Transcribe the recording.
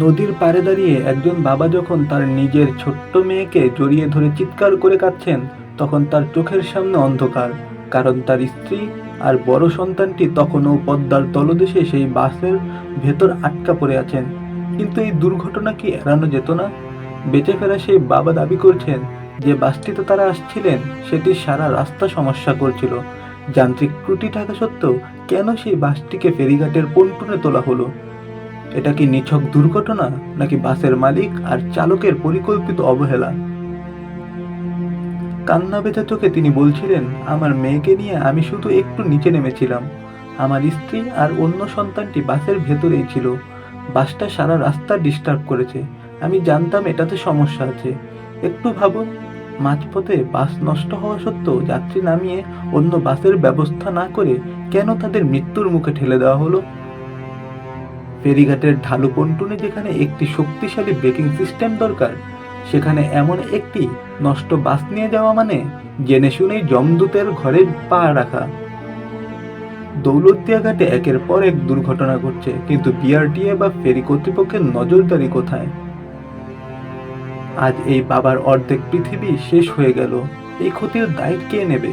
নদীর পাড়ে দাঁড়িয়ে একজন বাবা যখন তার নিজের ছোট্ট মেয়েকে জড়িয়ে ধরে চিৎকার করে কাঁদছেন, তখন তার চোখের সামনে অন্ধকার। কারণ তার স্ত্রী আর বড় সন্তানটি তখনও পদ্মার তলদেশে সেই বাসের ভেতর আটকা পড়ে আছেন। কিন্তু এই দুর্ঘটনা কি এড়ানো যেত না? বেঁচে ফেরা সেই বাবা দাবি করছেন যে বাসটিতে তারা আসছিলেন সেটি সারা রাস্তা সমস্যা করছিল। যান্ত্রিক ত্রুটি থাকা সত্ত্বেও কেন সেই বাসটিকে ফেরিঘাটের পন্টুনে তোলা হলো? এটা কি নিছক দুর্ঘটনা, নাকি বাসের মালিক আর চালকের পরিকল্পিত অবহেলা? কান্না ভেজা চোখে তিনি বলছিলেন, আমার মেয়েকে নিয়ে আমি শুধু একটু নিচে নেমেছিলাম। আমার স্ত্রী আর অন্য সন্তানটি বাসের ভেতরেই ছিল। বাসটা সারা রাস্তা ডিস্টার্ব করেছে। আমি জানতাম এটাতে সমস্যা আছে। একটু ভাবুন, মাঝপথে বাস নষ্ট হওয়া সত্ত্বেও যাত্রী নামিয়ে অন্য বাসের ব্যবস্থা না করে কেন তাদের মৃত্যুর মুখে ঠেলে দেওয়া হলো? ফেরিঘাটের ঢালু পন্টুনে যেখানে একটি শক্তিশালী ব্রেকিং সিস্টেম দরকার, সেখানে এমন একটি নষ্ট বাস নিয়ে যাওয়া মানে জেনে শুনেই যমদূতের ঘরে পা রাখা। দৌলতদিয়া ঘাটে একের পর এক দুর্ঘটনা ঘটছে, কিন্তু বিআরটিএ বা ফেরি কর্তৃপক্ষের নজরদারি কোথায়? আজ এই বাবার অর্ধেক পৃথিবী শেষ হয়ে গেল। এই ক্ষতির দায় কে নেবে?